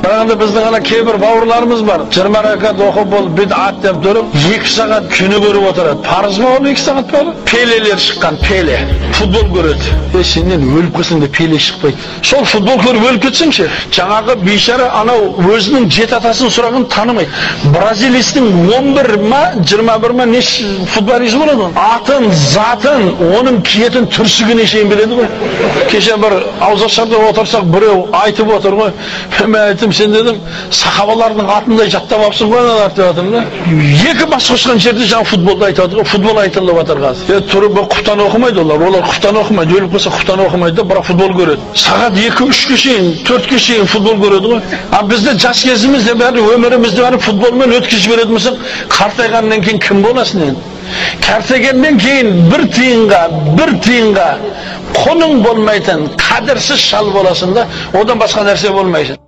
Dağında bizden ana kebir bavurlarımız var. 20 rekat okup bol bid'at dep durup 2 saat günü görüp oturadi. Farz mı olu 2 saat böyle? Peleler çıkan Pele. Futbol göredi. Senden ölüp kılsın da Pele çıkpaydı. Sol futbol görüp ölüp ketsinçi. Жаңағы bişara ana özünün jet atasını soragın tanımaydı. Brazilistің 11 ma 21 ma ne futbolist болады? Атын, zатын, onun kiyетін түрсігіне шейін біледі ғой. Кеше бір ауызашарда отырсақ біреу айтып отыр ғой. Мен айттым, сен дедім, сахабалардың атындай жаттап алыпсың ғой аналар деп жатырмын да. Екі бас қосқан жерде жаңа футболды айтып отыр ғой. Футбол айтылып жатыр қазір. Тұрып құптан оқымайды олар. Олар құптан оқымайды. Өліп қалса құптан оқымайды да, бірақ футбол көреді. Сағат 2-3-ке шейін, 4-ке шейін футбол көреді ғой. А бізде жас кезімізде бәрі өмірімізде бәрі футболмен өткізіп бередіміз. Қартайғаннан кейін кім боласың енді? Кәртегеннен кейін bir тиынға құның болмайтын, қадірсіз шал боласың да, одан басқа нәрсе болмайсың.